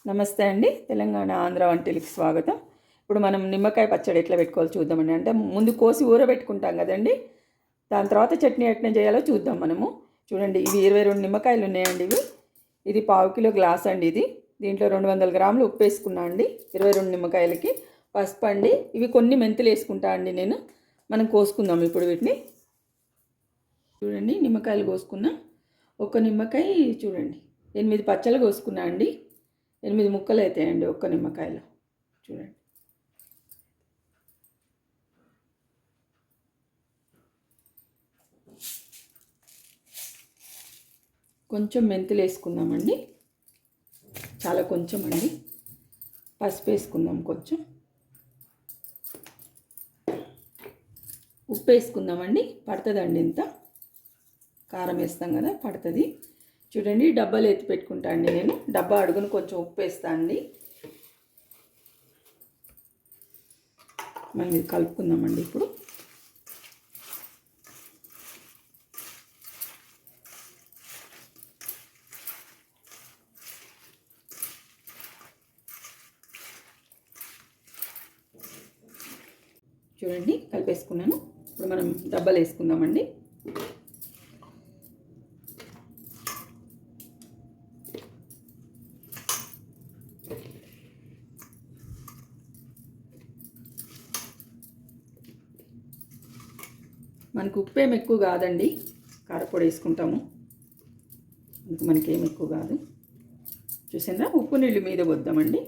నమస్తే అండి. తెలంగాణ ఆంధ్ర వంటలకి స్వాగతం. ఇప్పుడు మనం నిమ్మకాయ పచ్చడి ఎట్లా పెట్టుకోవాలో చూద్దామండి. అంటే ముందు కోసి ఊరబెట్టుకుంటాం కదండి, దాని తర్వాత చట్నీ ఎట్లా చేయాలో చూద్దాం మనము. చూడండి, ఇవి 22 నిమ్మకాయలు ఉన్నాయండి. ఇది పావు కిలో గ్లాస్ అండి. దీంట్లో 200 గ్రాములు ఉప్పు వేసుకున్నా అండి. 22 నిమ్మకాయలకి పసుపు అండి. ఇవి కొన్ని మెంతులు వేసుకుంటా అండి నేను. మనం కోసుకుందాం ఇప్పుడు వీటిని. చూడండి, నిమ్మకాయలు కోసుకున్నా. ఒక నిమ్మకాయ చూడండి 8 పచ్చలు కోసుకున్నా అండి. 8 ముక్కలు అవుతాయండి ఒక్క నిమ్మకాయలో. చూడండి, కొంచెం మెంతులు వేసుకుందామండి, చాలా కొంచెం అండి. పసుపు వేసుకుందాం కొంచెం, ఉప్పు వేసుకుందామండి. పడుతుందండి ఇంత, కారం వేస్తాం కదా పడుతుంది. చూడండి, డబ్బాలు ఎత్తి పెట్టుకుంటా అండి నేను. డబ్బా అడుగును కొంచెం ఉప్పు వేస్తా అండి. మనం ఇది కలుపుకుందామండి ఇప్పుడు. చూడండి, కలిపేసుకున్నాను. ఇప్పుడు మనం డబ్బాలు వేసుకుందామండి. మనకు ఉప్పు ఏమి ఎక్కువ కాదండి, కారపొడి వేసుకుంటాము, మనకి ఏమి ఎక్కువ కాదు. చూసిందా, ఉప్పు నీళ్ళు మీద వద్దామండి.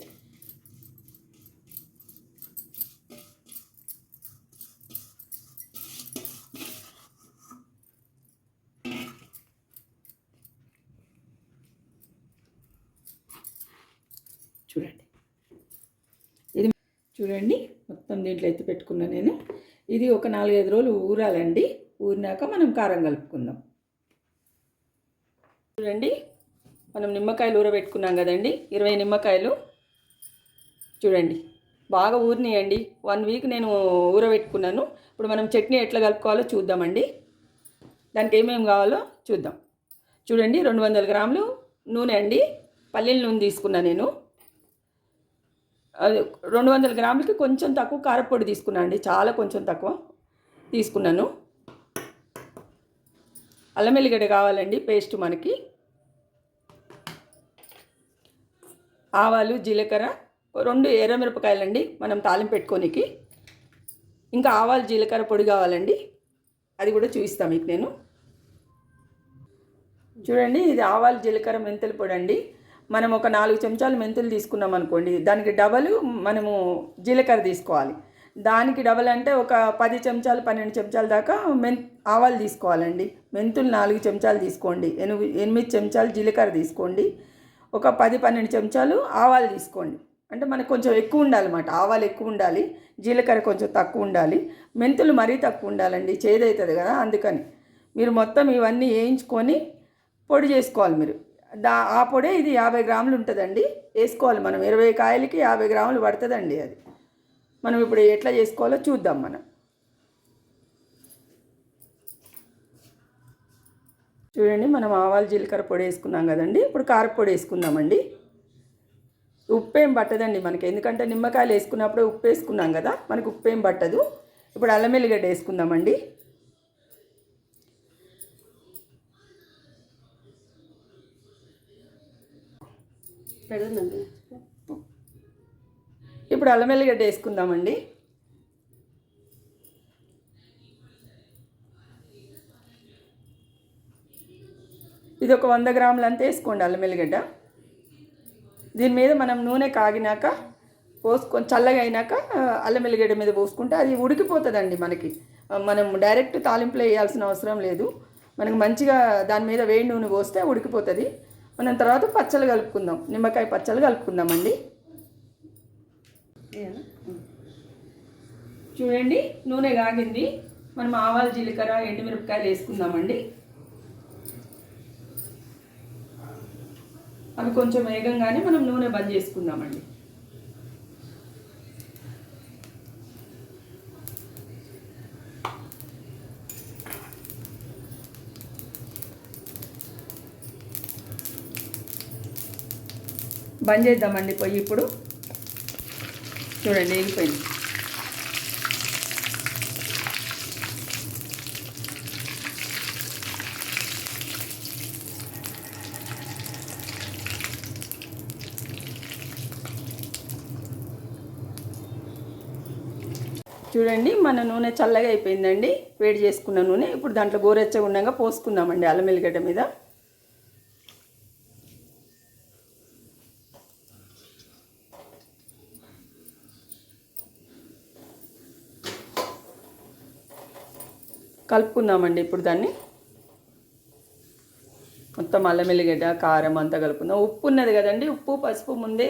చూడండి, ఇది చూడండి మొత్తం దీంట్లో ఎత్తి పెట్టుకున్నా నేను. ఇది ఒక 4-5 రోజులు ఊరాలండి. ఊరినాక మనం కారం కలుపుకుందాం. చూడండి, మనం నిమ్మకాయలు ఊరబెట్టుకున్నాం కదండి, 20 నిమ్మకాయలు. చూడండి, బాగా ఊరినాయండి. 1 వీక్ నేను ఊరబెట్టుకున్నాను. ఇప్పుడు మనం చట్నీ ఎట్లా కలుపుకోవాలో చూద్దామండి. దానికి ఏమేమి కావాలో చూద్దాం. చూడండి, 200 గ్రాములు నూనె అండి, పల్లీల నూనె తీసుకున్నా నేను. అది 200 గ్రాములకి కొంచెం తక్కువ కారపొడి తీసుకున్నాను అండి, చాలా కొంచెం తక్కువ తీసుకున్నాను. అల్లం వెల్లిగడ్డ కావాలండి పేస్ట్ మనకి. ఆవాలు, జీలకర్ర, 2 ఎర్రమిరపకాయలండి మనం తాలింపు పెట్టుకోనికి. ఇంకా ఆవాలు జీలకర్ర పొడి కావాలండి, అది కూడా చూపిస్తాను మీకు నేను. చూడండి, ఇది ఆవాలు జీలకర్ర మెంతుల పొడి అండి. మనం ఒక 4 చెంచాలు మెంతులు తీసుకున్నాం అనుకోండి, దానికి డబల్ మనము జీలకర్ర తీసుకోవాలి. దానికి డబల్ అంటే ఒక 10 చెంచాలు 12 చెంచాల దాకా ఆవాలు తీసుకోవాలండి. మెంతులు 4 చెంచాలు తీసుకోండి. 8 చెంచాలు జీలకర్ర తీసుకోండి. ఒక 10-12 చెంచాలు ఆవాలు తీసుకోండి. అంటే మనకు కొంచెం ఎక్కువ ఉండాలన్నమాట. ఆవాలు ఎక్కువ ఉండాలి, జీలకర్ర కొంచెం తక్కువ ఉండాలి, మెంతులు మరీ తక్కువ ఉండాలండి, చేదవుతుంది కదా. అందుకని మీరు మొత్తం ఇవన్నీ వేయించుకొని పొడి చేసుకోవాలి మీరు. ఆ పొడే ఇది 50 గ్రాములు ఉంటుందండి, వేసుకోవాలి మనం. 20 కాయలకి 50 గ్రాములు పడుతుందండి అది. మనం ఇప్పుడు ఎట్లా చేసుకోవాలో చూద్దాం మనం. చూడండి, మనం ఆవాలు జీలకర్ర పొడి వేసుకున్నాం కదండి. ఇప్పుడు కారపొడి వేసుకుందామండి. ఉప్పు ఏం పట్టదండి మనకి, ఎందుకంటే నిమ్మకాయలు వేసుకున్నప్పుడు ఉప్పు వేసుకున్నాం కదా, మనకు ఉప్పు ఏం పట్టదు. ఇప్పుడు అల్లం వెల్లిగడ్డ వేసుకుందామండి. ఇప్పుడు అల్లం వెల్లిగడ్డ వేసుకుందామండి. ఇది ఒక 100 గ్రాములు అంతా వేసుకోండి అల్లం వెల్లిగడ్డ. దీని మీద మనం నూనె కాగినాక పోసుకొని చల్లగా అయినాక అల్లం వెల్లిగడ్డ మీద పోసుకుంటే అది ఉడికిపోతుందండి మనకి. మనం డైరెక్ట్ తాలింపులో వేయాల్సిన అవసరం లేదు. మనకు మంచిగా దాని మీద వేడి నూనె పోస్తే ఉడికిపోతుంది. మనం తర్వాత పచ్చళ్ళు కలుపుకుందాం, నిమ్మకాయ పచ్చళ్ళు కలుపుకుందామండి. చూడండి, నూనె కాగింది. మనం ఆవాలు జీలకర్ర ఎండుమిరపకాయలు వేసుకుందామండి. అవి కొంచెం వేగంగానే మనం నూనె బంద్ చేసుకుందామండి. బంద్ చేద్దామండి పొయ్యి. ఇప్పుడు చూడండి వేగిపోయింది. చూడండి మన నూనె చల్లగా అయిపోయిందండి. వేడి చేసుకున్న నూనె ఇప్పుడు దాంట్లో గోరెచ్చగా ఉండగా పోసుకుందామండి అల్లం ఎల్లిగడ్డ మీద. కలుపుకుందామండి ఇప్పుడు దాన్ని మొత్తం. అల్లం ఎల్లిగడ్డ కారం అంతా కలుపుకుందాం. ఉప్పు ఉన్నది కదండి, ఉప్పు పసుపు ముందే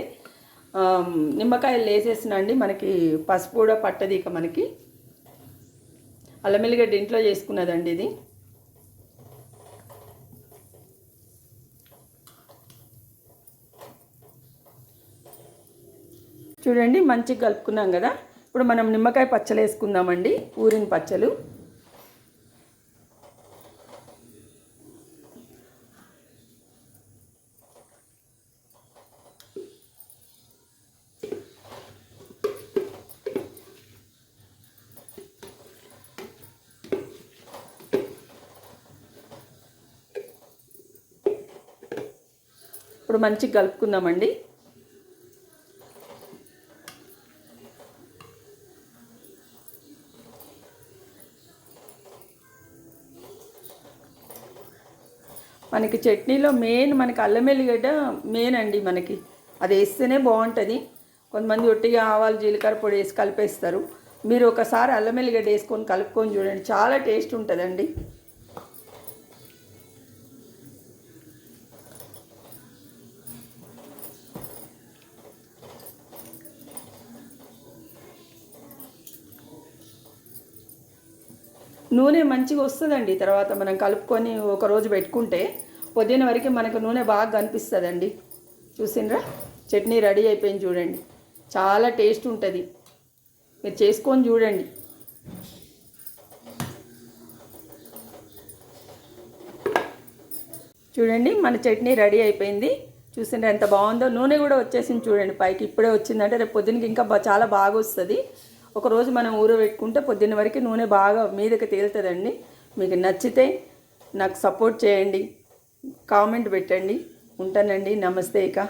నిమ్మకాయలు వేసేసినండి. మనకి పసుపు కూడా పట్టది. ఇక మనకి అల్లం ఎల్లిగడ్డ ఇంట్లో చేసుకున్నదండి ఇది. చూడండి మంచిగా కలుపుకున్నాం కదా. ఇప్పుడు మనం నిమ్మకాయ పచ్చలు వేసుకుందామండి, ఊరిన పచ్చలు. ఇప్పుడు మంచిగా కలుపుకుందామండి. మనకి చట్నీలో మెయిన్ మనకి అల్లం ఎల్లిగడ్డ మెయిన్ అండి. మనకి అది వేస్తేనే బాగుంటుంది. కొంతమంది ఒట్టిగా ఆవాలు జీలకర్ర పొడి వేసి కలిపేస్తారు. మీరు ఒకసారి అల్లం ఎల్లిగడ్డ వేసుకొని కలుపుకొని చూడండి, చాలా టేస్ట్ ఉంటుందండి. నూనె మంచిగా వస్తుందండి. తర్వాత మనం కలుపుకొని ఒకరోజు పెట్టుకుంటే పొద్దున్న వరకు మనకు నూనె బాగా కనిపిస్తుందండి. చూసిండ్రా చట్నీ రెడీ అయిపోయింది చూడండి. చాలా టేస్ట్ ఉంటుంది. మీరు చేసుకొని చూడండి. చూడండి మన చట్నీ రెడీ అయిపోయింది. చూసిండ్రా ఎంత బాగుందో. నూనె కూడా వచ్చేసింది చూడండి పైకి. ఇప్పుడే వచ్చిందంటే రేపు పొద్దునకి ఇంకా చాలా బాగా వస్తుంది. ఒకరోజు మనం ఊరబెట్టుకుంటే పొద్దున్న వరకు నూనె బాగా మీదకి తేలుతుందండి. మీకు నచ్చితే నాకు సపోర్ట్ చేయండి, కామెంట్ పెట్టండి. ఉంటానండి. నమస్తే. ఇక